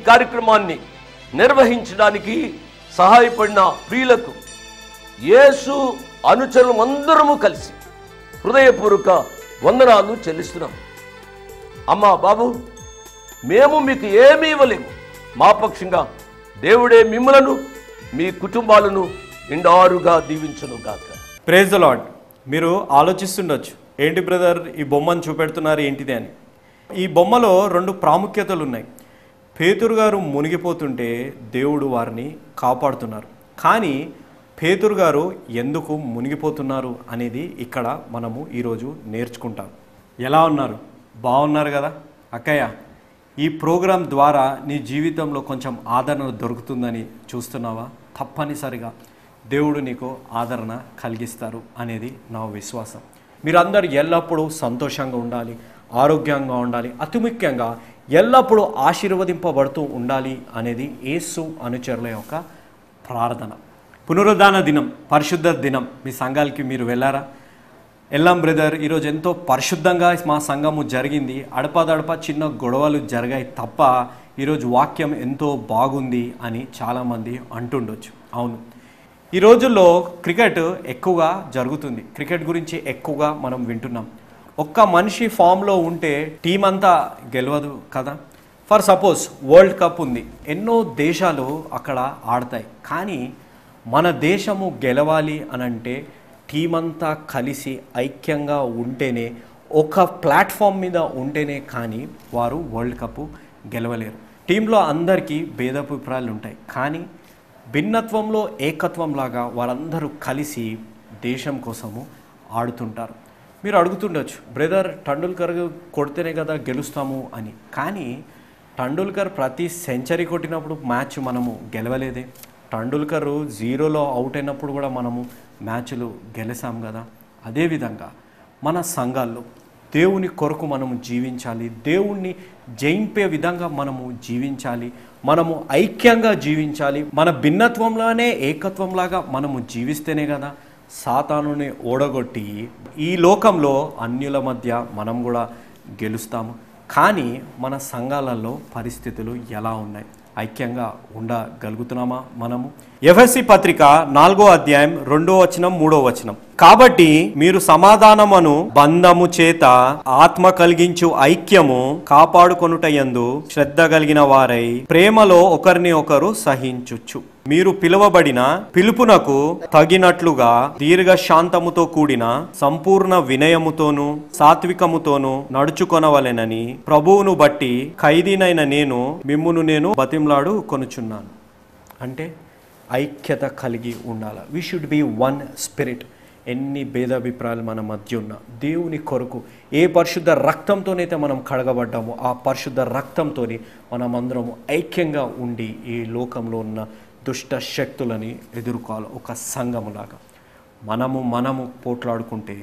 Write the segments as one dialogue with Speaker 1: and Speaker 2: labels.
Speaker 1: కార్యక్రమాన్ని నిర్వహించడానికి సహాయపడిన ప్రియులకు యేసు అనుచరులు అందరము కలిసి హృదయపూర్వక వందనాలు చెల్లిస్తున్నాం. అమ్మా బాబు, మేము మీకు ఏమీ ఇవ్వలేము. మా పక్షంగా దేవుడే మిమ్మలను మీ కుటుంబాలను నిండారుగా దీవించును గాక.
Speaker 2: Praise the Lord. మీరు ఆలోచిస్తుండొచ్చు, ఏంటి బ్రదర్ ఈ బొమ్మను చూపెడుతున్నారు ఏంటిది అని. ఈ బొమ్మలో 2 ప్రాముఖ్యతలు ఉన్నాయి. పేతురు గారు మునిగిపోతుంటే దేవుడు వారిని కాపాడుతున్నారు. కానీ పేతురు గారు ఎందుకు మునిగిపోతున్నారు అనేది ఇక్కడ మనము ఈరోజు నేర్చుకుంటాం. ఎలా ఉన్నారు? బాగున్నారు కదా అక్కయ్య? ఈ ప్రోగ్రాం ద్వారా నీ జీవితంలో కొంచెం ఆదరణ దొరుకుతుందని చూస్తున్నావా? తప్పనిసరిగా దేవుడు నీకు ఆదరణ కలిగిస్తారు అనేది నా విశ్వాసం. మీరందరూ ఎల్లప్పుడూ సంతోషంగా ఉండాలి, ఆరోగ్యంగా ఉండాలి, అతి ముఖ్యంగా ఎల్లప్పుడూ ఆశీర్వదింపబడుతూ ఉండాలి అనేది యేసు అనుచరుల యొక్క ప్రార్థన. పునరుద్ధాన దినం, పరిశుద్ధ దినం. మీ సంఘాలకి మీరు వెళ్ళారా? వెళ్ళాం బ్రదర్. ఈరోజు ఎంతో పరిశుద్ధంగా మా సంఘము జరిగింది. అడపాదడప చిన్న గొడవలు జరిగాయి తప్ప ఈరోజు వాక్యం ఎంతో బాగుంది అని చాలామంది అంటుండొచ్చు. అవును, ఈ రోజుల్లో క్రికెట్ ఎక్కువగా జరుగుతుంది. క్రికెట్ గురించి ఎక్కువగా మనం వింటున్నాం. ఒక్క మనిషి ఫామ్లో ఉంటే టీం అంతా గెలవదు కదా. ఫర్ సపోజ్ వరల్డ్ కప్ ఉంది, ఎన్నో దేశాలు అక్కడ ఆడతాయి. కానీ మన దేశము గెలవాలి అనంటే టీం అంతా కలిసి ఐక్యంగా ఉంటేనే, ఒక ప్లాట్ఫామ్ మీద ఉంటేనే కానీ వారు వరల్డ్ కప్ గెలవలేరు. టీంలో అందరికీ భేదాభిప్రాయాలు ఉంటాయి, కానీ భిన్నత్వంలో ఏకత్వం లాగా వారందరూ కలిసి దేశం కోసము ఆడుతుంటారు. మీరు అడుగుతుండొచ్చు, బ్రదర్ టండూల్కర్ కొడితేనే కదా గెలుస్తాము అని. కానీ టండూల్కర్ ప్రతి సెంచరీ కొట్టినప్పుడు మ్యాచ్ మనము గెలవలేదే. టండూల్కర్ 0లో అవుట్ అయినప్పుడు కూడా మనము మ్యాచ్లు గెలిచాం కదా. అదేవిధంగా మన సంఘాల్లో దేవుని కొరకు మనము జీవించాలి, దేవుణ్ణి జయింపే విధంగా మనము జీవించాలి, మనము ఐక్యంగా జీవించాలి. మన భిన్నత్వంలోనే ఏకత్వంలాగా మనము జీవిస్తేనే కదా సాతానుని ఓడగొట్టి ఈ లోకంలో అన్యుల మధ్య మనం కూడా గెలుస్తాము. కానీ మన సంఘాలలో పరిస్థితులు ఎలా ఉన్నాయి? ఐక్యంగా ఉండగలుగుతున్నామా మనము? ఎఫెసీ పత్రిక 4వ అధ్యాయం 2వ వచనం 3వ వచనం. కాబట్టి మీరు సమాధానమును బంధము చేత ఆత్మ కలిగించు ఐక్యము కాపాడుకొనుటయందు శ్రద్ధ కలిగిన వారై ప్రేమలో ఒకరిని ఒకరు సహించుచు, మీరు పిలువబడిన పిలుపునకు తగినట్లుగా దీర్ఘశాంతముతో కూడిన సంపూర్ణ వినయముతోను సాత్వికముతోను నడుచుకొనవలెనని ప్రభువును బట్టి ఖైదీనైన నేను మిమ్మును నేను బతిమలాడు కొనుచున్నాను. అంటే ఐక్యత కలిగి ఉండాలి. We should be one spirit. ఎన్ని భేదాభిప్రాయాలు మన మధ్య ఉన్నా దేవుని కొరకు ఏ పరిశుద్ధ రక్తంతోనైతే మనం కడగబడ్డామో ఆ పరిశుద్ధ రక్తంతో మనమందరము ఐక్యంగా ఉండి ఈ లోకంలో ఉన్న దుష్ట శక్తులని ఎదుర్కోవాలి. ఒక సంఘములాగా మనము పోట్లాడుకుంటే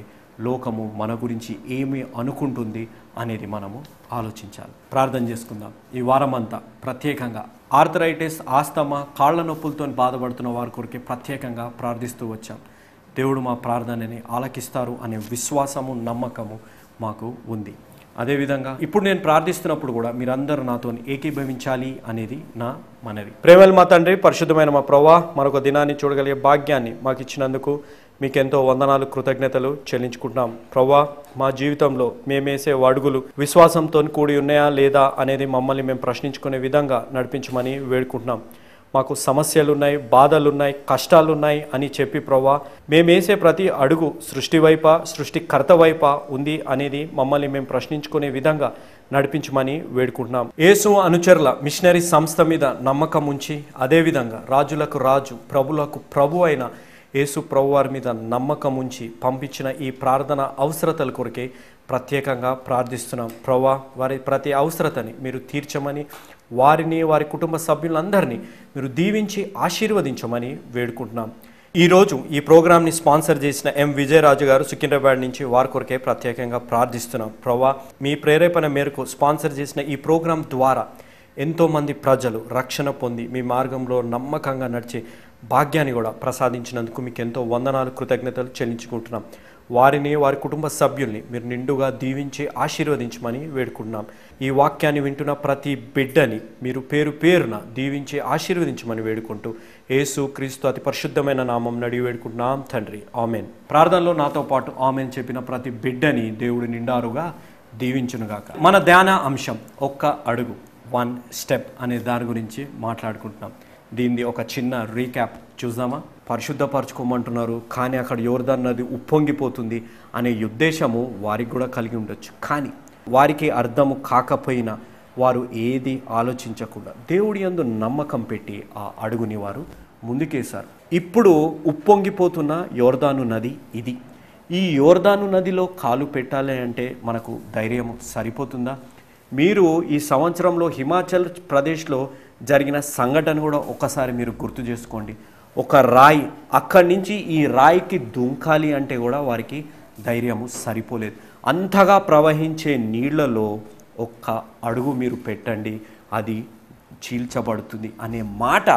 Speaker 2: లోకము మన గురించి ఏమి అనుకుంటుంది అనేది మనము ఆలోచించాలి. ప్రార్థన చేసుకుందాం. ఈ వారమంతా ప్రత్యేకంగా ఆర్థరైటిస్, ఆస్తమా, కాళ్ల నొప్పులతో బాధపడుతున్న వారి కొరకే ప్రత్యేకంగా ప్రార్థిస్తూ వచ్చాం. దేవుడు మా ప్రార్థనని ఆలకిస్తారు అనే విశ్వాసము, నమ్మకము మాకు ఉంది. అదేవిధంగా ఇప్పుడు నేను ప్రార్థిస్తున్నప్పుడు కూడా మీరందరూ నాతో ఏకీభవించాలి అనేది నా మనవి. ప్రేమల మా తండ్రి, పరిశుద్ధమైన మా ప్రభువా, మరొక దినాన్ని చూడగలిగే భాగ్యాన్ని మాకు ఇచ్చినందుకు మీకెంతో వందనాలు, కృతజ్ఞతలు చెల్లించుకుంటున్నాం. ప్రభువా, మా జీవితంలో మేమేసే అడుగులు విశ్వాసంతో కూడి ఉన్నాయా లేదా అనేది మమ్మల్ని మేము ప్రశ్నించుకునే విధంగా నడిపించమని వేడుకుంటున్నాం. మాకు సమస్యలున్నాయి, బాధలున్నాయి, కష్టాలున్నాయి అని చెప్పి ప్రభువా, మేమేసే ప్రతి అడుగు సృష్టి వైపా, సృష్టికర్త వైపా ఉంది అనేది మమ్మల్ని మేము ప్రశ్నించుకునే విధంగా నడిపించమని వేడుకుంటున్నాం. యేసు అనుచరుల మిషనరీ సంస్థ మీద నమ్మకం ఉంచి, అదేవిధంగా రాజులకు రాజు, ప్రభులకు ప్రభు అయిన యేసు ప్రభు వారి మీద నమ్మకం ఉంచి పంపించిన ఈ ప్రార్థన అవసరతల కొరకే ప్రత్యేకంగా ప్రార్థిస్తున్నాం. ప్రభువా, వారి ప్రతి అవసరతని మీరు తీర్చమని, వారిని వారి కుటుంబ సభ్యులందరినీ మీరు దీవించి ఆశీర్వదించమని వేడుకుంటున్నాం. ఈరోజు ఈ ప్రోగ్రామ్ని స్పాన్సర్ చేసిన ఎం విజయరాజు గారు సికింద్రాబాద్ నుంచి వారి కొరకే ప్రత్యేకంగా ప్రార్థిస్తున్నాం. ప్రభువా, మీ ప్రేరేపణ మేరకు స్పాన్సర్ చేసిన ఈ ప్రోగ్రాం ద్వారా ఎంతోమంది ప్రజలు రక్షణ పొంది మీ మార్గంలో నమ్మకంగా నడిచి భాగ్యాన్ని కూడా ప్రసాదించినందుకు మీకు ఎంతో వందనాలు, కృతజ్ఞతలు చెల్లించుకుంటున్నాం. వారిని, వారి కుటుంబ సభ్యుల్ని మీరు నిండుగా దీవించి ఆశీర్వదించమని వేడుకుంటున్నాం. ఈ వాక్యాన్ని వింటున్న ప్రతి బిడ్డని మీరు పేరు పేరున దీవించి ఆశీర్వదించమని వేడుకుంటూ యేసు క్రీస్తు అతి పరిశుద్ధమైన నామం నడిగి వేడుకుంటున్నాం తండ్రి, ఆమెన్. ప్రార్థనలో నాతో పాటు ఆమెన్ చెప్పిన ప్రతి బిడ్డని దేవుడు నిండారుగా దీవించునుగాక. మన ధ్యాన అంశం ఒక్క అడుగు, 1 స్టెప్ అనే దాని గురించి మాట్లాడుకుంటున్నాం. దీనిది ఒక చిన్న రీక్యాప్ చూద్దామా? పరిశుద్ధపరచుకోమంటున్నారు, కానీ అక్కడ యోర్దాను నది ఉప్పొంగిపోతుంది అనే ఉద్దేశము వారికి కూడా కలిగి ఉండొచ్చు. కానీ వారికి అర్థము కాకపోయినా వారు ఏది ఆలోచించకుండా దేవుడి యందు నమ్మకం పెట్టి ఆ అడుగుని వారు ముందుకేశారు. ఇప్పుడు ఉప్పొంగిపోతున్న యోర్దాను నది ఇది. ఈ యోర్దాను నదిలో కాలు పెట్టాలి అంటే మనకు ధైర్యం సరిపోతుందా? మీరు ఈ సంవత్సరంలో హిమాచల్ ప్రదేశ్లో జరిగిన సంఘటన కూడా ఒకసారి మీరు గుర్తు చేసుకోండి. ఒక రాయి, అక్కడి నుంచి ఈ రాయికి దుంకాలి అంటే కూడా వారికి ధైర్యము సరిపోలేదు. అంతగా ప్రవహించే నీళ్లలో ఒక్క అడుగు మీరు పెట్టండి, అది చీల్చబడుతుంది అనే మాట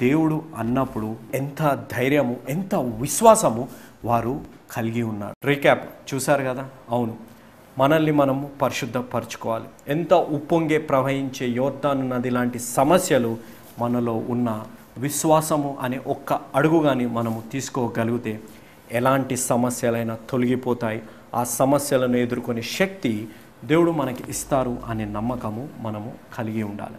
Speaker 2: దేవుడు అన్నప్పుడు ఎంత ధైర్యము, ఎంత విశ్వాసము వారు కలిగి ఉన్నారు. రీక్యాప్ చూశారు కదా? అవును, మనల్ని మనము పరిశుద్ధపరచుకోవాలి. ఎంత ఉప్పొంగే ప్రవహించే యోర్దాను నది లాంటి సమస్యలు మనలో ఉన్న విశ్వాసము అనే ఒక్క అడుగు కానీ మనము తీసుకోగలిగితే ఎలాంటి సమస్యలైనా తొలగిపోతాయి. ఆ సమస్యలను ఎదుర్కొనే శక్తి దేవుడు మనకి ఇస్తారు అనే నమ్మకము మనము కలిగి ఉండాలి.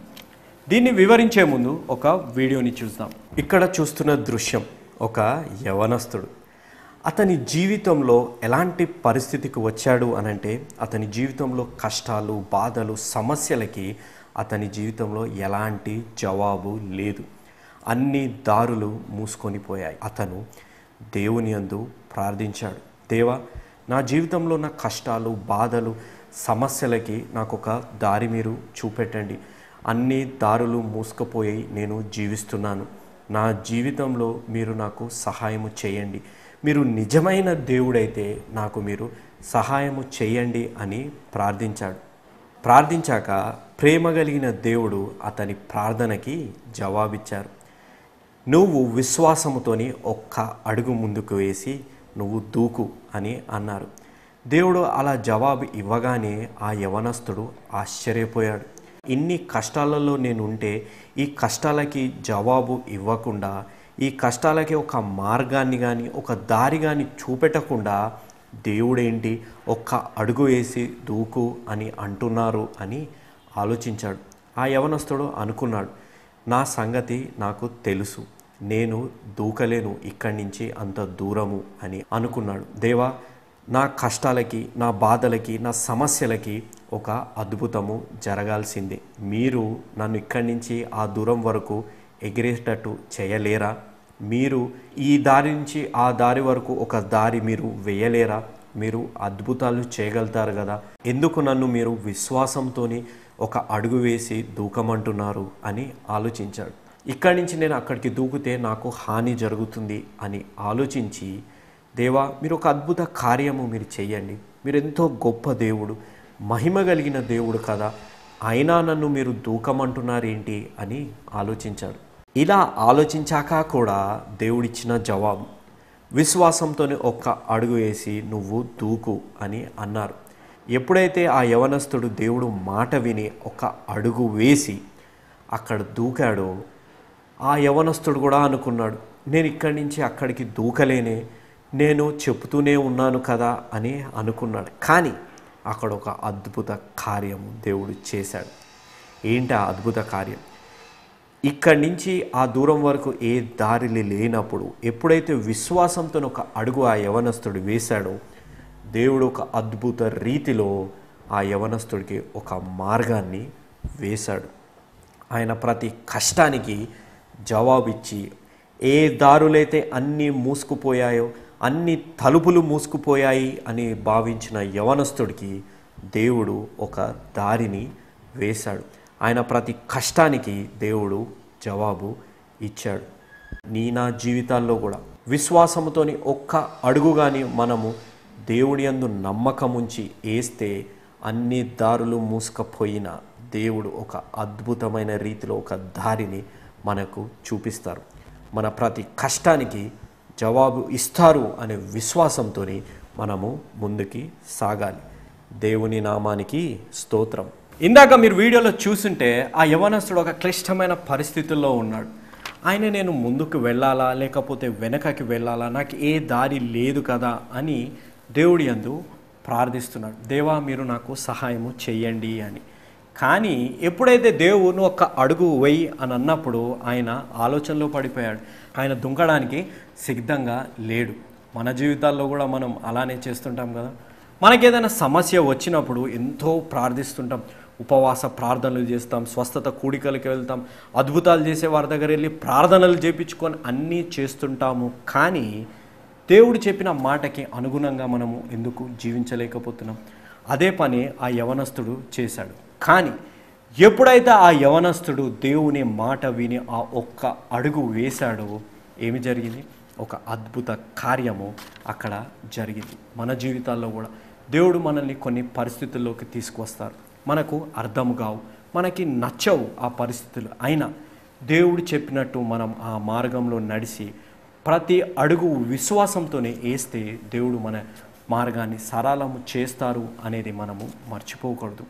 Speaker 2: దీన్ని వివరించే ముందు ఒక వీడియోని చూద్దాం. ఇక్కడ చూస్తున్న దృశ్యం ఒక యవనస్తుడు. అతని జీవితంలో ఎలాంటి పరిస్థితికి వచ్చాడు అనంటే, అతని జీవితంలో కష్టాలు, బాధలు, సమస్యలకి అతని జీవితంలో ఎలాంటి జవాబు లేదు. అన్ని దారులు మూసుకొని పోయాయి. అతను దేవుని యందు ప్రార్థించాడు. దేవా, నా జీవితంలో ఉన్న కష్టాలు, బాధలు, సమస్యలకి నాకు ఒక దారి మీరు చూపెట్టండి. అన్ని దారులు మూసుకుపోయి నేను జీవిస్తున్నాను. నా జీవితంలో మీరు నాకు సహాయము చేయండి. మీరు నిజమైన దేవుడైతే నాకు మీరు సహాయము చేయండి అని ప్రార్థించాడు. ప్రార్థించాక ప్రేమ కలిగిన దేవుడు అతని ప్రార్థనకి జవాబిచ్చారు. నువ్వు విశ్వాసముతోని ఒక్క అడుగు ముందుకు వేసి నువ్వు దూకు అని అన్నారు. దేవుడు అలా జవాబు ఇవ్వగానే ఆ యవనస్తుడు ఆశ్చర్యపోయాడు. ఇన్ని కష్టాలలో నేను ఉంటే ఈ కష్టాలకి జవాబు ఇవ్వకుండా, ఈ కష్టాలకి ఒక మార్గాన్ని కానీ ఒక దారి కానీ చూపెట్టకుండా దేవుడేంటి ఒక్క అడుగు వేసి దూకు అని అంటున్నారు అని ఆలోచించాడు. ఆ యవనస్తుడు అనుకున్నాడు, నా సంగతి నాకు తెలుసు, నేను దూకలేను ఇక్కడి నుంచి అంత దూరము అని అనుకున్నాడు. దేవా, నా కష్టాలకి, నా బాధలకి, నా సమస్యలకి ఒక అద్భుతము జరగాల్సిందే. మీరు నన్ను ఇక్కడి నుంచి ఆ దూరం వరకు ఎగిరేటట్టు చేయలేరా? మీరు ఈ దారి నుంచి ఆ దారి వరకు ఒక దారి మీరు వేయలేరా? మీరు అద్భుతాలు చేయగలుగుతారు కదా, ఎందుకు నన్ను మీరు విశ్వాసంతో ఒక అడుగు వేసి దూకమంటున్నారు అని ఆలోచించాడు. ఇక్కడి నుంచి నేను అక్కడికి దూకితే నాకు హాని జరుగుతుంది అని ఆలోచించి, దేవా, మీరు ఒక అద్భుత కార్యము మీరు చేయండి, మీరు ఎంతో గొప్ప దేవుడు, మహిమ కలిగిన దేవుడు కదా, అయినా నన్ను మీరు దూకమంటున్నారేంటి అని ఆలోచించాడు. ఇలా ఆలోచించాక కూడా దేవుడిచ్చిన జవాబు, విశ్వాసంతోనే ఒక్క అడుగు వేసి నువ్వు దూకు అని అన్నారు. ఎప్పుడైతే ఆ యవనస్తుడు దేవుడు మాట విని ఒక అడుగు వేసి అక్కడ దూకాడో, ఆ యవనస్తుడు కూడా అనుకున్నాడు, నేను ఇక్కడి నుంచి అక్కడికి దూకలేనే, నేను చెప్తూనే ఉన్నాను కదా అని అనుకున్నాడు. కానీ అక్కడ ఒక అద్భుత కార్యము దేవుడు చేశాడు. ఏంటి ఆ అద్భుత కార్యం? ఇక్కడి నుంచి ఆ దూరం వరకు ఏ దారి లేనప్పుడు ఎప్పుడైతే విశ్వాసంతో ఒక అడుగు ఆ యవనస్తుడు వేశాడో, దేవుడు ఒక అద్భుత రీతిలో ఆ యవనస్తుడికి ఒక మార్గాన్ని వేశాడు. ఆయన ప్రతి కష్టానికి జవాబిచ్చి, ఏ దారులైతే అన్నీ మూసుకుపోయాయో, అన్ని తలుపులు మూసుకుపోయాయి అని భావించిన యవనస్తుడికి దేవుడు ఒక దారిని వేశాడు. ఆయన ప్రతి కష్టానికి దేవుడు జవాబు ఇచ్చాడు. నా జీవితాల్లో కూడా విశ్వాసంతోని ఒక్క అడుగు కానీ మనము దేవుడి యందు నమ్మకం ఉంచి వేస్తే అన్ని దారులు మూసుకుపోయినా దేవుడు ఒక అద్భుతమైన రీతిలో ఒక దారిని మనకు చూపిస్తారు. మన ప్రతి కష్టానికి జవాబు ఇస్తారు అనే విశ్వాసంతో మనము ముందుకి సాగాలి. దేవుని నామానికి స్తోత్రం. ఇందాక మీరు వీడియోలో చూస్తుంటే ఆ యవనస్తుడు ఒక క్లిష్టమైన పరిస్థితుల్లో ఉన్నాడు. ఆయన నేను ముందుకు వెళ్ళాలా లేకపోతే వెనకకి వెళ్ళాలా, నాకు ఏ దారి లేదు కదా అని దేవుడి యందు ప్రార్థిస్తున్నాడు. దేవా మీరు నాకు సహాయము చెయ్యండి అని. కానీ ఎప్పుడైతే దేవుడు ఒక అడుగు వేయి అని అన్నప్పుడు ఆయన ఆలోచనలో పడిపోయాడు. ఆయన దుంకడానికి సిద్ధంగా లేడు. మన జీవితాల్లో కూడా మనం అలానే చేస్తుంటాం కదా. మనకేదైనా సమస్య వచ్చినప్పుడు ఎంతో ప్రార్థిస్తుంటాం, ఉపవాస ప్రార్థనలు చేస్తాం, స్వస్థత కూడికలకి వెళ్తాం, అద్భుతాలు చేసే వారి దగ్గర వెళ్ళి ప్రార్థనలు చేయించుకొని అన్నీ చేస్తుంటాము. కానీ దేవుడు చెప్పిన మాటకి అనుగుణంగా మనము ఎందుకు జీవించలేకపోతున్నాం? అదే పని ఆ యవనస్తుడు చేశాడు. కానీ ఎప్పుడైతే ఆ యవనస్తుడు దేవుని మాట విని ఆ ఒక్క అడుగు వేశాడో ఏమి జరిగింది? ఒక అద్భుత కార్యము అక్కడ జరిగింది. మన జీవితాల్లో కూడా దేవుడు మనల్ని కొన్ని పరిస్థితుల్లోకి తీసుకువస్తారు. మనకు అర్థం కావు, మనకి నచ్చవు ఆ పరిస్థితులు. అయినా దేవుడు చెప్పినట్టు మనం ఆ మార్గంలో నడిచి ప్రతి అడుగు విశ్వాసంతోనే వేస్తే దేవుడు మన మార్గాన్ని సరళము చేస్తారు అనేది మనము మర్చిపోకూడదు.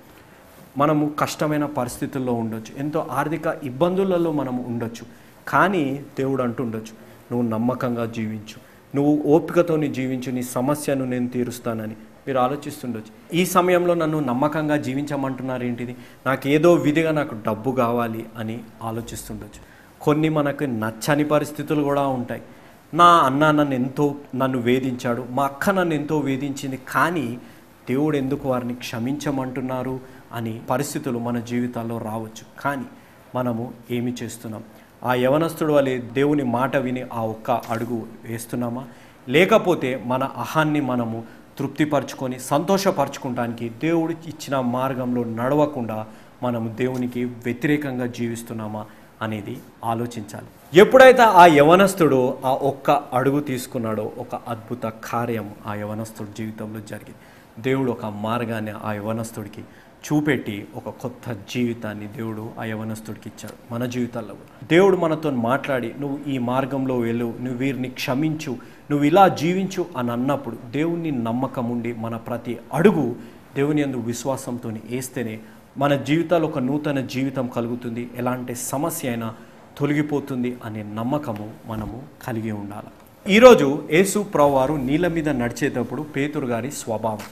Speaker 2: మనము కష్టమైన పరిస్థితుల్లో ఉండొచ్చు, ఎంతో ఆర్థిక ఇబ్బందులలో మనము ఉండొచ్చు. కానీ దేవుడు అంటుండొచ్చు, నువ్వు నమ్మకంగా జీవించు, నువ్వు ఓపికతోని జీవించు, నీ సమస్యను నేను తీరుస్తానని. మీరు ఆలోచిస్తుండొచ్చు, ఈ సమయంలో నన్ను నమ్మకంగా జీవించమంటున్నారు ఏంటిది, నాకు ఏదో విధిగా నాకు డబ్బు కావాలి అని ఆలోచిస్తుండొచ్చు. కొన్ని మనకు నచ్చని పరిస్థితులు కూడా ఉంటాయి. నా అన్న నన్ను వేధించాడు, మా అక్క నన్ను ఎంతో వేధించింది, కానీ దేవుడు ఎందుకు వారిని క్షమించమంటున్నారు అని పరిస్థితులు మన జీవితాల్లో రావచ్చు. కానీ మనము ఏమి చేస్తున్నాం? ఆ యవనస్తుడు వలె దేవుని మాట విని ఆ ఒక్క అడుగు వేస్తున్నామా? లేకపోతే మన అహాన్ని మనము తృప్తిపరచుకొని సంతోషపరచుకోవడానికి దేవుడు ఇచ్చిన మార్గంలో నడవకుండా మనము దేవునికి వ్యతిరేకంగా జీవిస్తున్నామా అనేది ఆలోచించాలి. ఎప్పుడైతే ఆ యవనస్తుడు ఆ ఒక్క అడుగు తీసుకున్నాడో ఒక అద్భుత కార్యం ఆ యవనస్తుడి జీవితంలో జరిగింది. దేవుడు ఒక మార్గాన్ని ఆ యవనస్తుడికి చూపెట్టి ఒక కొత్త జీవితాన్ని దేవుడు ఆ యవనస్తుడికి ఇచ్చాడు. మన జీవితాల్లో దేవుడు మనతో మాట్లాడి నువ్వు ఈ మార్గంలో వెళ్ళు, నువ్వు వీరిని క్షమించు, నువ్వు ఇలా జీవించు అని అన్నప్పుడు దేవుని నమ్మకం ఉండి మన ప్రతి అడుగు దేవుని యందు విశ్వాసంతో వేస్తేనే మన జీవితాల్లో ఒక నూతన జీవితం కలుగుతుంది, ఎలాంటి సమస్య అయినా తొలగిపోతుంది అనే నమ్మకము మనము కలిగి ఉండాలి. ఈరోజు యేసు ప్రభువారు నీళ్ళ మీద నడిచేటప్పుడు పేతురు గారి స్వభావం.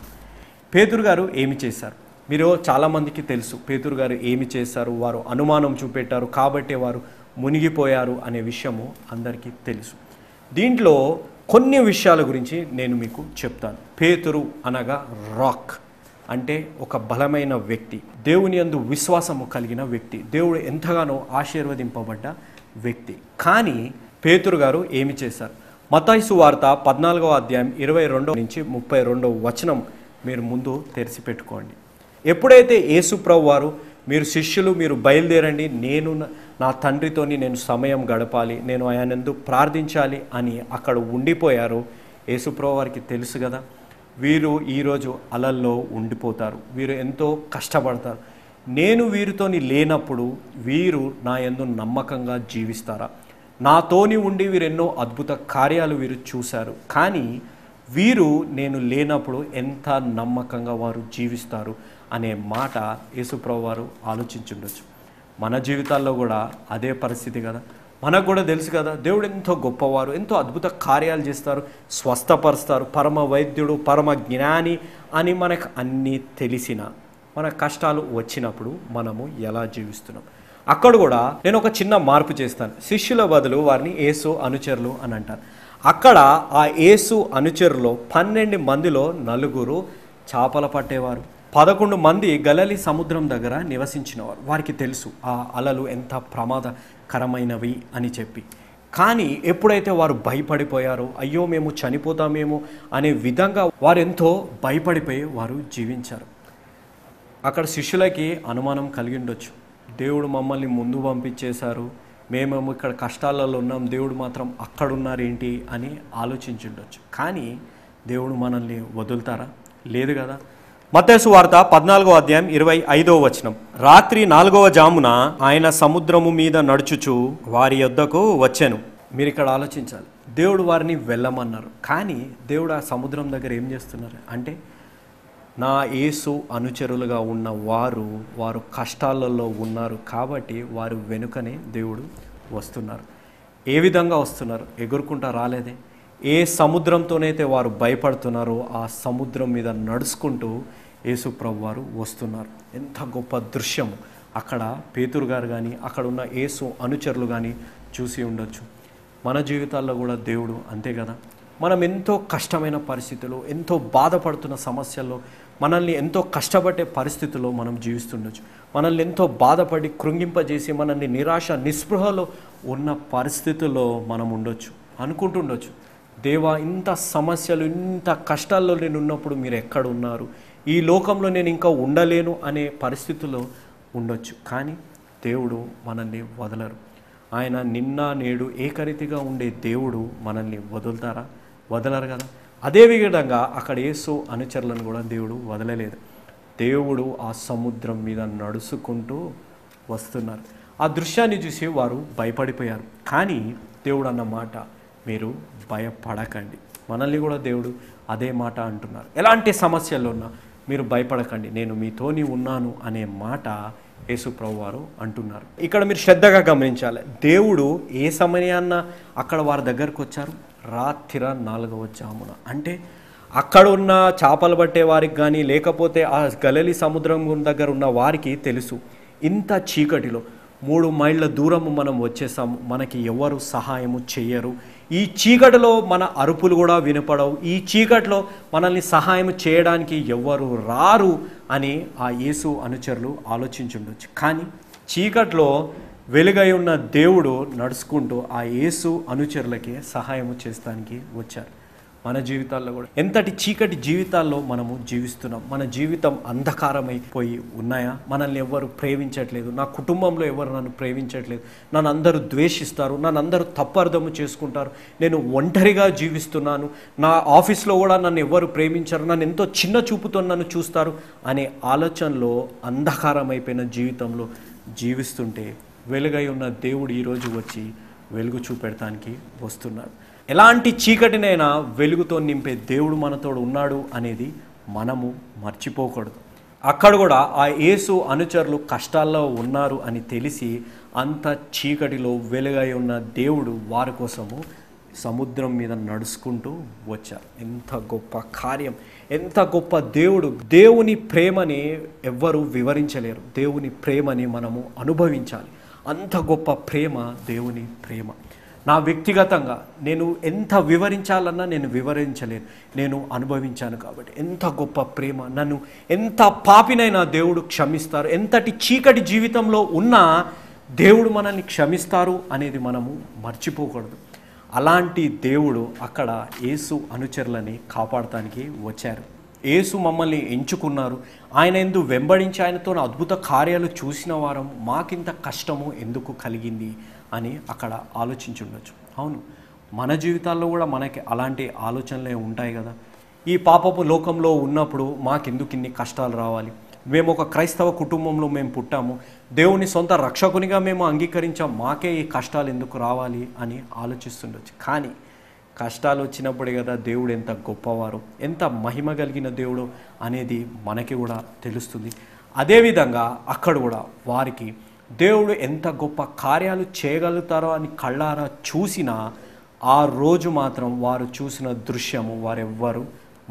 Speaker 2: పేతురు గారు ఏమి చేశారు? మీరు చాలామందికి తెలుసు పేతురు గారు ఏమి చేశారు. వారు అనుమానం చూపెట్టారు కాబట్టి వారు మునిగిపోయారు అనే విషయము అందరికీ తెలుసు. దీంట్లో కొన్ని విషయాల గురించి నేను మీకు చెప్తాను. పేతురు అనగా రాక్, అంటే ఒక బలమైన వ్యక్తి, దేవుని యందు విశ్వాసము కలిగిన వ్యక్తి, దేవుడు ఎంతగానో ఆశీర్వదింపబడ్డ వ్యక్తి. కానీ పేతురు గారు ఏమి చేశారు? మత్తయి సువార్త 14వ అధ్యాయం 22 నుంచి 32వ వచనం మీరు ముందు తెరిచిపెట్టుకోండి. ఎప్పుడైతే యేసు ప్రభు వారు మీరు శిష్యులు మీరు బయలుదేరండి, నేను నా తండ్రితోని నేను సమయం గడపాలి, నేను ఆయనందు ప్రార్థించాలి అని అక్కడ ఉండిపోయారో యేసు ప్రభు వారికి తెలుసు కదా, వీరు ఈరోజు అలల్లో ఉండిపోతారు, వీరు ఎంతో కష్టపడతారు, నేను వీరితోని లేనప్పుడు వీరు నా యందు నమ్మకంగా జీవిస్తారా? నాతోని ఉండి వీరు ఎన్నో అద్భుత కార్యాలు వీరు చూశారు, కానీ వీరు నేను లేనప్పుడు ఎంత నమ్మకంగా వారు జీవిస్తారు అనే మాట యేసుప్రభు వారు ఆలోచించుండొచ్చు. మన జీవితాల్లో కూడా అదే పరిస్థితి కదా. మనకు కూడా తెలుసు కదా, దేవుడు ఎంతో గొప్పవారు, ఎంతో అద్భుత కార్యాలు చేస్తారు, స్వస్థపరుస్తారు, పరమ వైద్యుడు, పరమ జ్ఞాని అని మనకు అన్నీ తెలిసిన మన కష్టాలు వచ్చినప్పుడు మనము ఎలా జీవిస్తున్నాం? అక్కడ కూడా నేను ఒక చిన్న మార్పు చేస్తాను. శిష్యుల బదులు వారిని యేసు అనుచరులు అని అంటారు. అక్కడ ఆ యేసు అనుచరులో 12 మందిలో 4 చేపలు పట్టేవారు, 11 మంది గలిలీ సముద్రం దగ్గర నివసించినవారు. వారికి తెలుసు ఆ అలలు ఎంత ప్రమాదకరమైనవి అని చెప్పి. కానీ ఎప్పుడైతే వారు భయపడిపోయారో, అయ్యో మేము చనిపోతామేమో అనే విధంగా వారు ఎంతో భయపడిపోయి వారు జీవించారు. అక్కడ శిష్యులకి అనుమానం కలిగి ఉండొచ్చు, దేవుడు మమ్మల్ని ముందు పంపించేశారు, మేమేమో ఇక్కడ కష్టాలలో ఉన్నాం, దేవుడు మాత్రం అక్కడున్నారేంటి అని ఆలోచించుండొచ్చు. కానీ దేవుడు మనల్ని వదులుతారా? లేదు కదా. మత్తయి సువార్త 14వ అధ్యాయం 25వ వచనం, రాత్రి 4వ జామున ఆయన సముద్రము మీద నడుచుచు వారి యొద్దకు వచ్చెను. మీరు ఇక్కడ ఆలోచించాలి. దేవుడు వారిని వెళ్ళమన్నారు, కానీ దేవుడు ఆ సముద్రం దగ్గర ఏం చేస్తున్నారు అంటే, నా యేసు అనుచరులుగా ఉన్న వారు కష్టాలలో ఉన్నారు కాబట్టి వారు వెనుకనే దేవుడు వస్తున్నారు. ఏ విధంగా వస్తున్నారు? ఎగురుకుంటా రాలేదే. ఏ సముద్రంతోనైతే వారు భయపడుతున్నారో ఆ సముద్రం మీద నడుచుకుంటూ యేసు ప్రభు వారు వస్తున్నారు. ఎంత గొప్ప దృశ్యము! అక్కడ పేతురు గారు కానీ అక్కడ ఉన్న యేసు అనుచరులు కానీ చూసి ఉండొచ్చు. మన జీవితాల్లో కూడా దేవుడు అంతే కదా. మనం ఎంతో కష్టమైన పరిస్థితుల్లో, ఎంతో బాధపడుతున్న సమస్యల్లో, మనల్ని ఎంతో కష్టపడే పరిస్థితుల్లో మనం జీవిస్తుండొచ్చు. మనల్ని ఎంతో బాధపడి కృంగింపజేసి మనల్ని నిరాశ నిస్పృహలో ఉన్న పరిస్థితుల్లో మనం ఉండొచ్చు. అనుకుంటుండొచ్చు, దేవా ఇంత సమస్యలు ఇంత కష్టాల్లో నేను ఉన్నప్పుడు మీరు ఎక్కడ ఉన్నారు, ఈ లోకంలో నేను ఇంకా ఉండలేను అనే పరిస్థితుల్లో ఉండొచ్చు. కానీ దేవుడు మనల్ని వదలరు. ఆయన నిన్న నేడు ఏకరీతిగా ఉండే దేవుడు మనల్ని వదలరు కదా. అదేవిధంగా అక్కడ యేసు అనుచరులను కూడా దేవుడు వదలలేదు. దేవుడు ఆ సముద్రం మీద నడుచుకుంటూ వస్తున్నారు. ఆ దృశ్యాన్ని చూసి వారు భయపడిపోయారు. కానీ దేవుడు అన్న మాట, మీరు భయపడకండి. మనల్ని కూడా దేవుడు అదే మాట అంటున్నారు. ఎలాంటి సమస్యల్లో ఉన్నా మీరు భయపడకండి, నేను మీతోని ఉన్నాను అనే మాట యేసు ప్రభు వారు అంటున్నారు. ఇక్కడ మీరు శ్రద్ధగా గమనించాలి. దేవుడు ఏ సమయాన్న అక్కడ వారి దగ్గరకు వచ్చారు? రాత్రి 4వ జామున. అంటే అక్కడ ఉన్న చేపలు పట్టే వారికి కానీ లేకపోతే ఆ గలిలీ సముద్రం దగ్గర ఉన్న వారికి తెలుసు, ఇంత చీకటిలో 3 మైళ్ళ దూరము మనం వచ్చేసాము, మనకి ఎవరు సహాయము చెయ్యరు, ఈ చీకటిలో మన అరుపులు కూడా వినపడవు, ఈ చీకటిలో మనల్ని సహాయం చేయడానికి ఎవ్వరు రారు అని ఆ యేసు అనుచరులు ఆలోచించుండొచ్చు. కానీ చీకట్లో వెలుగై ఉన్న దేవుడు నడుచుకుంటూ ఆ యేసు అనుచరులకే సహాయము చేస్తానికి వచ్చారు. మన జీవితాల్లో కూడా ఎంతటి చీకటి జీవితాల్లో మనము జీవిస్తున్నాం. మన జీవితం అంధకారమైపోయి ఉన్నాయా? మనల్ని ఎవరు ప్రేమించట్లేదు, నా కుటుంబంలో ఎవరు నన్ను ప్రేమించట్లేదు, నన్ను అందరూ ద్వేషిస్తారు, నన్ను అందరూ తప్పర్థము చేసుకుంటారు, నేను ఒంటరిగా జీవిస్తున్నాను, నా ఆఫీస్లో కూడా నన్ను ఎవరు ప్రేమించరు, నన్ను ఎంతో చిన్న చూపుతో నన్ను చూస్తారు అనే ఆలోచనలో అంధకారమైపోయిన జీవితంలో జీవిస్తుంటే వెలుగై ఉన్న దేవుడు ఈరోజు వచ్చి వెలుగు చూపెడటానికి వస్తున్నాడు. ఎలాంటి చీకటినైనా వెలుగుతో నింపే దేవుడు మనతోడు ఉన్నాడు అనేది మనము మర్చిపోకూడదు. అక్కడ కూడా ఆ యేసు అనుచరులు కష్టాల్లో ఉన్నారు అని తెలిసి అంత చీకటిలో వెలుగై ఉన్న దేవుడు వారి కోసము సముద్రం మీద నడుచుకుంటూ వచ్చారు. ఎంత గొప్ప కార్యం, ఎంత గొప్ప దేవుడు! దేవుని ప్రేమని ఎవ్వరూ వివరించలేరు. దేవుని ప్రేమని మనము అనుభవించాలి. అంత గొప్ప ప్రేమ దేవుని ప్రేమ. నా వ్యక్తిగతంగా నేను ఎంత వివరించాలన్నా నేను వివరించలేను, నేను అనుభవించాను కాబట్టి. ఎంత గొప్ప ప్రేమ! నన్ను ఎంత పాపినైనా దేవుడు క్షమిస్తారు. ఎంతటి చీకటి జీవితంలో ఉన్నా దేవుడు మనల్ని క్షమిస్తారు అనేది మనము మర్చిపోకూడదు. అలాంటి దేవుడు అక్కడ యేసు అనుచరులని కాపాడటానికి వచ్చారు. యేసు మమ్మల్ని ఎంచుకున్నారు, ఆయన ఎందుకు వెంబడించి ఆయనతో అద్భుత కార్యాలు చూసిన వారం మాకింత కష్టము ఎందుకు కలిగింది అని అక్కడ ఆలోచించుండొచ్చు. అవును, మన జీవితాల్లో కూడా మనకి అలాంటి ఆలోచనలే ఉంటాయి కదా. ఈ పాపపు లోకంలో ఉన్నప్పుడు మాకెందుకు ఇన్ని కష్టాలు రావాలి, మేము ఒక క్రైస్తవ కుటుంబంలో మేము పుట్టాము, దేవుని సొంత రక్షకునిగా మేము అంగీకరించాం, మాకే ఈ కష్టాలు ఎందుకు రావాలి అని ఆలోచిస్తుండొచ్చు. కానీ కష్టాలు వచ్చినప్పుడే కదా దేవుడు ఎంత గొప్పవారు, ఎంత మహిమ కలిగిన దేవుడు అనేది మనకి కూడా తెలుస్తుంది. అదేవిధంగా అక్కడ కూడా వారికి దేవుడు ఎంత గొప్ప కార్యాలు చేయగలుగుతారో అని కళ్ళారా చూసినా ఆ రోజు మాత్రం వారు చూసిన దృశ్యము వారెవ్వరూ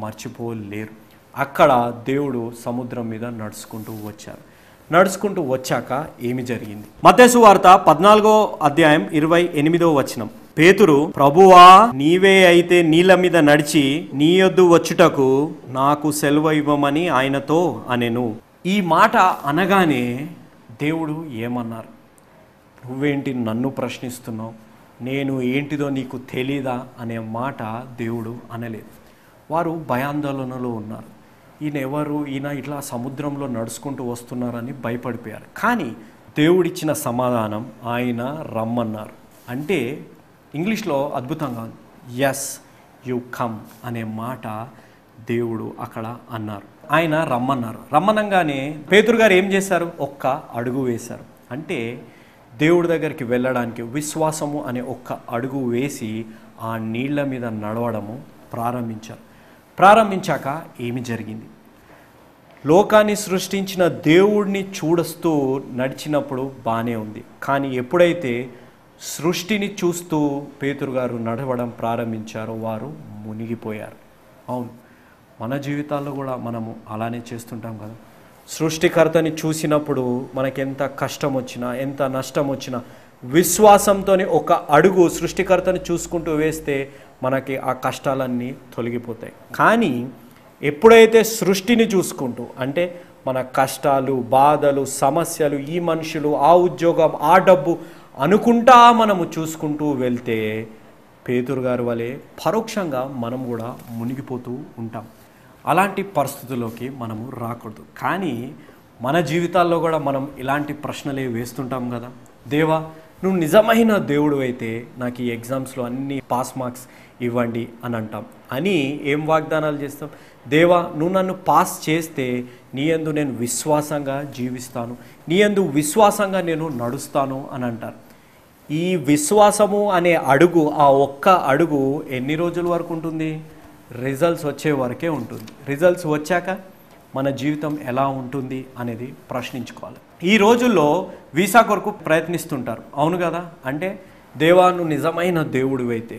Speaker 2: మర్చిపోలేరు. అక్కడ దేవుడు సముద్రం మీద నడుచుకుంటూ వచ్చారు. నడుచుకుంటూ వచ్చాక ఏమి జరిగింది? మత్తయి సువార్త 14వ అధ్యాయం 28వ వచనం. పేతురు, ప్రభువా నీవే అయితే నీళ్ళ మీద నడిచి నీ యొద్దు వచ్చుటకు నాకు సెలవు ఇవ్వమని ఆయనతో అనెను. ఈ మాట అనగానే దేవుడు ఏమన్నారు? నువ్వేంటి నన్ను ప్రశ్నిస్తున్నావు, నేను ఏంటిదో నీకు తెలీదా అనే మాట దేవుడు అనలేదు. వారు భయాందోళనలో ఉన్నారు. ఈయన ఎవరు, ఈయన ఇట్లా సముద్రంలో నడుచుకుంటూ వస్తున్నారని భయపడిపోయారు. కానీ దేవుడిచ్చిన సమాధానం ఆయన రమ్మన్నారు. అంటే ఇంగ్లీష్లో అద్భుతంగా ఎస్ యు కమ్ అనే మాట దేవుడు అక్కడ అన్నారు. ఆయన రమ్మన్నారు. రమ్మనంగానే పేతురు గారు ఏం చేశారు? ఒక్క అడుగు వేశారు. అంటే దేవుడి దగ్గరికి వెళ్ళడానికి విశ్వాసము అనే ఒక్క అడుగు వేసి ఆ నీళ్ల మీద నడవడము ప్రారంభించాక ఏమి జరిగింది? లోకాన్ని సృష్టించిన దేవుడిని చూడస్తూ నడిచినప్పుడు బాగానే ఉంది. కానీ ఎప్పుడైతే సృష్టిని చూస్తూ పేతురు గారు నడవడం ప్రారంభించారో వారు మునిగిపోయారు. అవును, మన జీవితాల్లో కూడా మనము అలానే చేస్తుంటాం కదా. సృష్టికర్తని చూసినప్పుడు మనకెంత కష్టం వచ్చినా, ఎంత నష్టం వచ్చినా, విశ్వాసంతో ఒక అడుగు సృష్టికర్తని చూసుకుంటూ వేస్తే మనకి ఆ కష్టాలన్నీ తొలగిపోతాయి. కానీ ఎప్పుడైతే సృష్టిని చూసుకుంటూ, అంటే మన కష్టాలు, బాధలు, సమస్యలు, ఈ మనుషులు, ఆ ఉద్యోగం, ఆ డబ్బు అనుకుంటా మనము చూసుకుంటూ వెళ్తే పేతురు గారి వలె పరోక్షంగా మనం కూడా మునిగిపోతూ ఉంటాం. అలాంటి పరిస్థితుల్లోకి మనము రాకూడదు. కానీ మన జీవితాల్లో కూడా మనం ఇలాంటి ప్రశ్నలే వేస్తుంటాం కదా. దేవా, నువ్వు నిజమైన దేవుడు అయితే నాకు ఈ ఎగ్జామ్స్లో అన్ని పాస్ మార్క్స్ ఇవ్వండి అని అంటాం. అని ఏం వాగ్దానాలు చేస్తాం? దేవా, నువ్వు నన్ను పాస్ చేస్తే నీ యందు నేను విశ్వాసంగా జీవిస్తాను, నీ యందు విశ్వాసంగా నేను నడుస్తాను అని అంటారు. ఈ విశ్వాసము అనే అడుగు, ఆ ఒక్క అడుగు ఎన్ని రోజుల వరకు ఉంటుంది? రిజల్ట్స్ వచ్చే వరకే ఉంటుంది. రిజల్ట్స్ వచ్చాక మన జీవితం ఎలా ఉంటుంది అనేది ప్రశ్నించుకోవాలి. ఈ రోజుల్లో వీసా కొరకు ప్రయత్నిస్తుంటారు, అవును కదా. అంటే దేవా, నువ్వు నిజమైన దేవుడు అయితే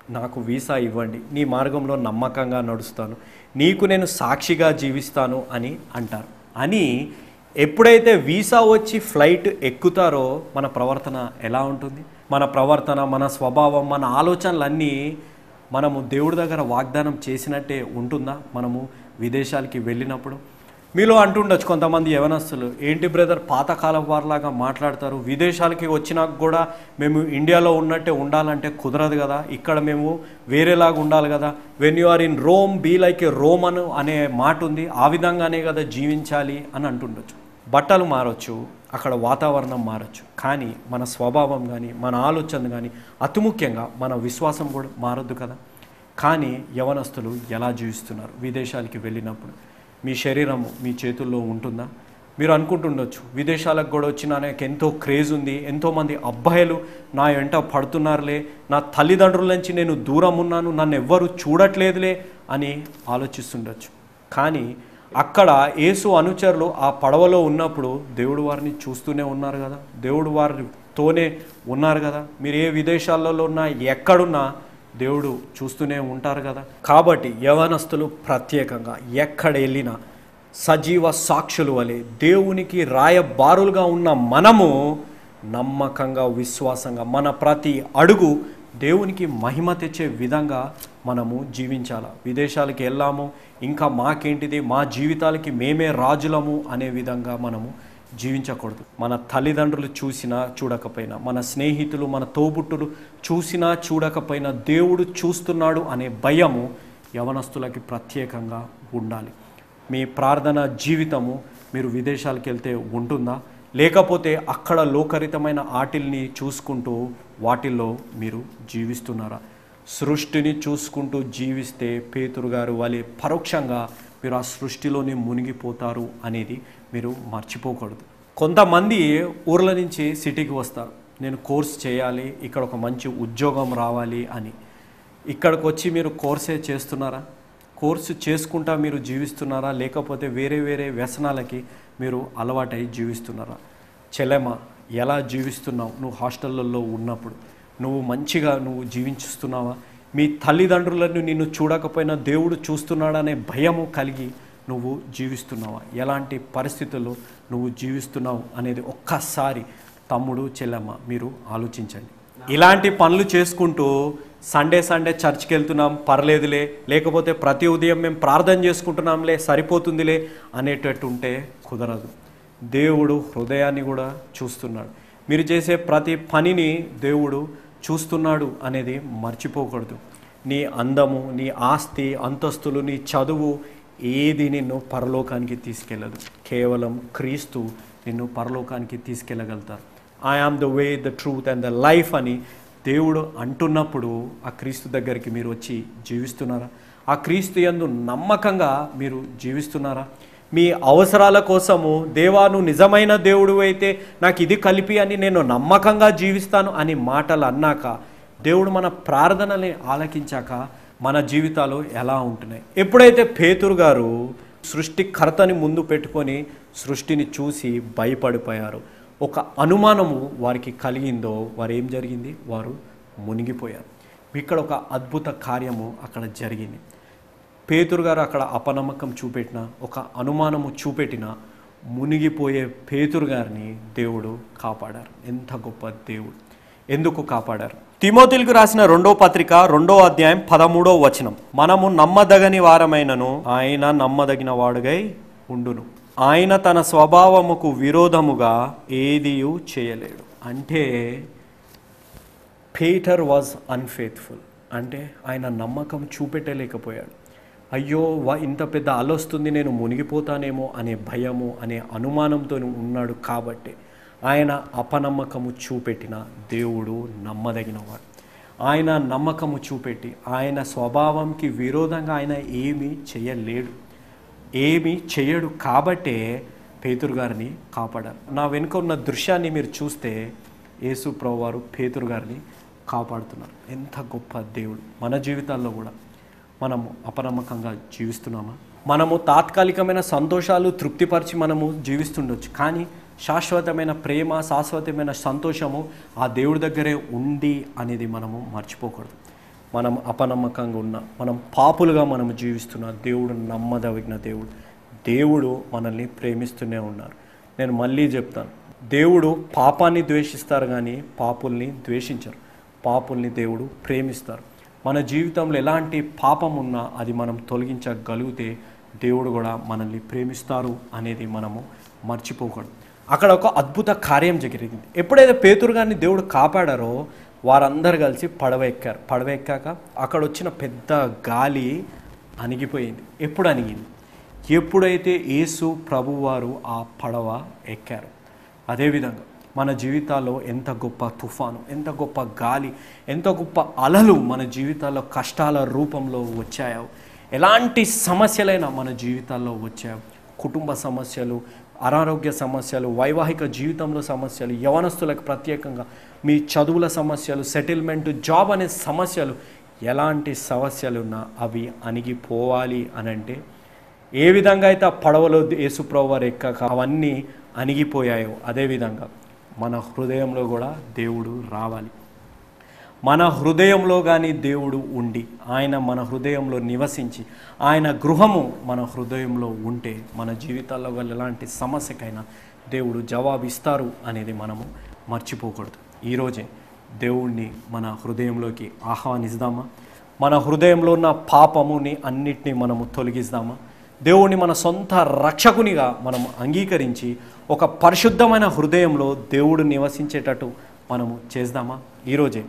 Speaker 2: నాకు వీసా ఇవ్వండి, నీ మార్గంలో నమ్మకంగా నడుస్తాను, నీకు నేను సాక్షిగా జీవిస్తాను అని అంటారు. అని ఎప్పుడైతే వీసా వచ్చి ఫ్లైట్ ఎక్కుతారో మన ప్రవర్తన ఎలా ఉంటుంది? మన ప్రవర్తన, మన స్వభావం, మన ఆలోచనలన్నీ మనము దేవుడి దగ్గర వాగ్దానం చేసినట్టే ఉంటుందా? మనము విదేశాలకి వెళ్ళినప్పుడు మీలో అంటుండొచ్చు కొంతమంది యవనస్తులు, ఏంటి బ్రదర్ పాతకాలం వారిలాగా మాట్లాడతారు, విదేశాలకి వచ్చినాక కూడా మేము ఇండియాలో ఉన్నట్టే ఉండాలంటే కుదరదు కదా, ఇక్కడ మేము వేరేలాగా ఉండాలి కదా, when you are in Rome be like a Roman అనే మాట ఉంది, ఆ విధంగానే కదా జీవించాలి అని అంటుండొచ్చు. బట్టలు మారచ్చు, అక్కడ వాతావరణం మారచ్చు, కానీ మన స్వభావం కానీ, మన ఆలోచన కానీ, అతి ముఖ్యంగా మన విశ్వాసం కూడా మారొద్దు కదా. కానీ యవనస్తులు ఎలా జీవిస్తున్నారు విదేశాలకి వెళ్ళినప్పుడు? మీ శరీరము మీ చేతుల్లో ఉంటుందా? మీరు అనుకుంటుండొచ్చు, విదేశాలకు కూడా వచ్చినా నాకు ఎంతో క్రేజ్ ఉంది, ఎంతోమంది అబ్బాయిలు నా వెంట పడుతున్నారులే, నా తల్లిదండ్రుల నుంచి నేను దూరం ఉన్నాను, నన్ను ఎవ్వరూ చూడట్లేదులే అని ఆలోచిస్తుండొచ్చు. కానీ అక్కడ యేసు అనుచరులు ఆ పడవలో ఉన్నప్పుడు దేవుడు వారిని చూస్తూనే ఉన్నారు కదా, దేవుడు వారితోనే ఉన్నారు కదా. మీరు ఏ విదేశాలలో ఉన్నా, ఎక్కడున్నా దేవుడు చూస్తూనే ఉంటారు కదా. కాబట్టి యవనస్తులు ప్రత్యేకంగా ఎక్కడ వెళ్ళినా సజీవ సాక్షులు వలె దేవునికి రాయబారులుగా ఉన్న మనము నమ్మకంగా, విశ్వాసంగా మన ప్రతి అడుగు దేవునికి మహిమ తెచ్చే విధంగా మనము జీవించాలి. విదేశాలకి వెళ్ళాము, ఇంకా మాకేంటిది, మా జీవితాలకి మేమే రాజులము అనే విధంగా మనము జీవించకూడదు. మన తల్లిదండ్రులు చూసినా చూడకపోయినా, మన స్నేహితులు, మన తోబుట్టులు చూసినా చూడకపోయినా దేవుడు చూస్తున్నాడు అనే భయము యవనస్తులకి ప్రత్యేకంగా ఉండాలి. మీ ప్రార్థన జీవితము మీరు విదేశాలకు వెళ్తే ఉంటుందా? లేకపోతే అక్కడ లోకరితమైన ఆటిల్ని చూసుకుంటూ వాటిల్లో మీరు జీవిస్తున్నారా? సృష్టిని చూసుకుంటూ జీవిస్తే పేతురు గారు వలె పరోక్షంగా మీరు ఆ సృష్టిలోనే మునిగిపోతారు అనేది మీరు మర్చిపోకూడదు. కొంతమంది ఊర్ల నుంచి సిటీకి వస్తారు, నేను కోర్స్ చేయాలి, ఇక్కడ ఒక మంచి ఉద్యోగం రావాలి అని. ఇక్కడికి వచ్చి మీరు కోర్సే చేస్తున్నారా? కోర్సు చేసుకుంటా మీరు జీవిస్తున్నారా? లేకపోతే వేరే వేరే వ్యసనాలకి మీరు అలవాటై జీవిస్తున్నారా? చెల్లెమ్మ, ఎలా జీవిస్తున్నావు? నువ్వు హాస్టళ్ళల్లో ఉన్నప్పుడు నువ్వు మంచిగా నువ్వు జీవించుస్తున్నావా? మీ తల్లిదండ్రులను నిన్ను చూడకపోయినా దేవుడు చూస్తున్నాడనే భయము కలిగి నువ్వు జీవిస్తున్నావా? ఎలాంటి పరిస్థితుల్లో నువ్వు జీవిస్తున్నావు అనేది ఒక్కసారి తమ్ముడు, చెల్లెమ్మ మీరు ఆలోచించండి. ఇలాంటి పనులు చేసుకుంటూ సండే చర్చ్కి వెళ్తున్నాం పర్లేదులే, లేకపోతే ప్రతి ఉదయం మేము ప్రార్థన చేసుకుంటున్నాంలే సరిపోతుందిలే అనేటట్టు ఉంటే కుదరదు. దేవుడు హృదయాన్ని కూడా చూస్తున్నాడు. మీరు చేసే ప్రతి పనిని దేవుడు చూస్తున్నాడు అనేది మర్చిపోకూడదు. నీ అందము, నీ ఆస్తి, అంతస్తులు, నీ చదువు ఏది నిన్ను పరలోకానికి తీసుకెళ్ళదు. కేవలం క్రీస్తు నిన్ను పరలోకానికి తీసుకెళ్ళగలుగుతారు. I am the way, the truth and the life అని దేవుడు అంటున్నప్పుడు ఆ క్రీస్తు దగ్గరికి మీరు వచ్చి జీవిస్తున్నారా? ఆ క్రీస్తు యందు నమ్మకంగా మీరు జీవిస్తున్నారా? మీ అవసరాల కోసము దేవా నువ్వు నిజమైన దేవుడు అయితే నాకు ఇది కలిపి అని నేను నమ్మకంగా జీవిస్తాను అని మాటలు అన్నాక దేవుడు మన ప్రార్థనని ఆలకించాక మన జీవితాలు ఎలా ఉంటున్నాయి. ఎప్పుడైతే పేతురు గారు సృష్టికర్తని ముందు పెట్టుకొని సృష్టిని చూసి భయపడిపోయారు, ఒక అనుమానము వారికి కలిగిందో వారు ఏం జరిగింది, వారు మునిగిపోయారు. ఇక్కడ ఒక అద్భుత కార్యము అక్కడ జరిగింది. పేతురు గారు అక్కడ అపనమ్మకం చూపెట్టిన, ఒక అనుమానము చూపెట్టిన మునిగిపోయే పేతురు గారిని దేవుడు కాపాడారు. ఎంత గొప్ప దేవుడు! ఎందుకు కాపాడారు? తిమోతిలకు రాసిన 2వ పత్రిక 2వ అధ్యాయం 13వ వచనం, మనము నమ్మదగని వారమైనను ఆయన నమ్మదగిన వాడుగై ఉండును, ఆయన తన స్వభావముకు విరోధముగా ఏదియూ చేయలేడు. అంటే పీటర్ వాజ్ అన్ఫేత్ఫుల్, అంటే ఆయన నమ్మకం చూపెట్టలేకపోయాడు. అయ్యో ఇంత పెద్ద అలొస్తుంది, నేను మునిగిపోతానేమో అనే భయము అనే అనుమానంతో ఉన్నాడు. కాబట్టి ఆయన అపనమ్మకము చూపెట్టిన దేవుడు నమ్మదగినవాడు. ఆయన నమ్మకము చూపెట్టి ఆయన స్వభావంకి విరోధంగా ఆయన ఏమీ చేయలేడు, ఏమీ చేయడు. కాబట్టే పేతురు గారిని కాపాడారు. నా వెనుక ఉన్న దృశ్యాన్ని మీరు చూస్తే యేసు ప్రభువారు పేతురు గారిని కాపాడుతున్నారు. ఎంత గొప్ప దేవుడు! మన జీవితాల్లో కూడా మనము అపనమ్మకంగా జీవిస్తున్నామా? మనము తాత్కాలికమైన సంతోషాలు తృప్తిపరిచి మనము జీవిస్తుండొచ్చు, కానీ శాశ్వతమైన ప్రేమ, శాశ్వతమైన సంతోషము ఆ దేవుడి దగ్గరే ఉంది అనేది మనము మర్చిపోకూడదు. మనం అపనమ్మకంగా ఉన్న, మనం పాపులుగా మనము జీవిస్తున్న దేవుడు నమ్మదగిన దేవుడు. దేవుడు మనల్ని ప్రేమిస్తూనే ఉన్నారు. నేను మళ్ళీ చెప్తాను, దేవుడు పాపాన్ని ద్వేషిస్తారు కానీ పాపుల్ని ద్వేషించరు. పాపుల్ని దేవుడు ప్రేమిస్తారు. మన జీవితంలో ఎలాంటి పాపం ఉన్నా అది మనం తొలగించగలిగితే దేవుడు కూడా మనల్ని ప్రేమిస్తారు అనేది మనము మర్చిపోకూడదు. అక్కడ ఒక అద్భుత కార్యం జరిగింది. ఎప్పుడైతే పేతురు గారిని దేవుడు కాపాడారో వారందరూ కలిసి పడవ ఎక్కారు. పడవ ఎక్కాక అక్కడ వచ్చిన పెద్ద గాలి అణిగిపోయింది. ఎప్పుడు అణిగింది? ఎప్పుడైతే యేసు ప్రభువారు ఆ పడవ ఎక్కారు. అదేవిధంగా మన జీవితాల్లో ఎంత గొప్ప తుఫాను, ఎంత గొప్ప గాలి, ఎంత గొప్ప అలలు మన జీవితాల్లో కష్టాల రూపంలో వచ్చాయో, ఎలాంటి సమస్యలైనా మన జీవితాల్లో వచ్చాయో, కుటుంబ సమస్యలు, అనారోగ్య సమస్యలు, వైవాహిక జీవితంలో సమస్యలు, యవనస్తులకు ప్రత్యేకంగా మీ చదువుల సమస్యలు, సెటిల్మెంట్, జాబ్ అనే సమస్యలు, ఎలాంటి సమస్యలు ఉన్నా అవి అణిగిపోవాలి అని అంటే ఏ విధంగా అయితే ఆ పడవలో యేసుప్రభువు వారు ఎక్కాక అవన్నీ అణిగిపోయాయో అదేవిధంగా మన హృదయంలో కూడా దేవుడు రావాలి. మన హృదయంలో కానీ దేవుడు ఉండి ఆయన మన హృదయంలో నివసించి ఆయన గృహము మన హృదయంలో ఉంటే మన జీవితాల్లో గల ఎలాంటి సమస్యకైనా దేవుడు జవాబిస్తారు అనేది మనము మర్చిపోకూడదు. ఈరోజే దేవుణ్ణి మన హృదయంలోకి ఆహ్వానిస్తామా? మన హృదయంలో ఉన్న పాపముని అన్నిటినీ మనము తొలగిస్తామా? దేవుణ్ణి మన సొంత రక్షకునిగా మనం అంగీకరించి ఒక పరిశుద్ధమైన హృదయంలో దేవుడు నివసించేటట్టు మనము చేద్దామా? ఈరోజే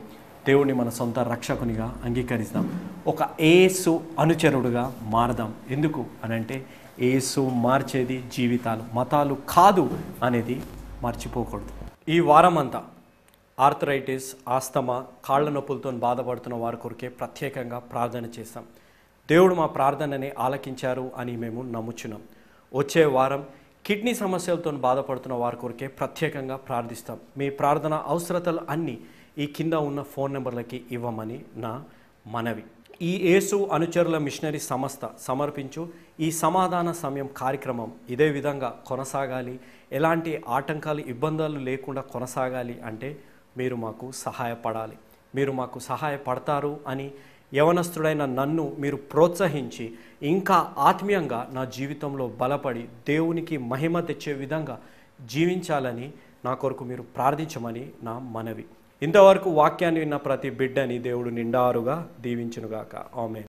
Speaker 2: దేవుడిని మన సొంత రక్షకునిగా అంగీకరిస్తాం. ఒక యేసు అనుచరుడుగా మారదాం. ఎందుకు అనంటే యేసు మార్చేది జీవితాలు, మతాలు కాదు అనేది మర్చిపోకూడదు. ఈ వారం అంతా ఆర్థరైటిస్, ఆస్తమా, కాళ్ళ నొప్పులతో బాధపడుతున్న వారి కొరకే ప్రత్యేకంగా ప్రార్థన చేస్తాం. దేవుడు మా ప్రార్థనని ఆలకించారు అని మేము నమ్ముచున్నాం. వచ్చే వారం కిడ్నీ సమస్యలతో బాధపడుతున్న వారి కొరకే ప్రత్యేకంగా ప్రార్థిస్తాం. మీ ప్రార్థన అవసరతలు అన్నీ ఈ కింద ఉన్న ఫోన్ నెంబర్లకి ఇవ్వమని నా మనవి. ఈ యేసు అనుచరుల మిషనరీ సంస్థ సమర్పించు ఈ సమాధాన సమయం కార్యక్రమం ఇదే విధంగా కొనసాగాలి, ఎలాంటి ఆటంకాలు, ఇబ్బందులు లేకుండా కొనసాగాలి అంటే మీరు మాకు సహాయపడాలి. మీరు మాకు సహాయపడతారు అని యవనస్తుడైన నన్ను మీరు ప్రోత్సహించి ఇంకా ఆత్మీయంగా నా జీవితంలో బలపడి దేవునికి మహిమ తెచ్చే విధంగా జీవించాలని నా కొరకు మీరు ప్రార్థించమని నా మనవి. ఇంతవరకు వాక్యాన్ని విన్న ప్రతి బిడ్డని దేవుడు నిండారుగా దీవించునుగాక. ఆమేన్.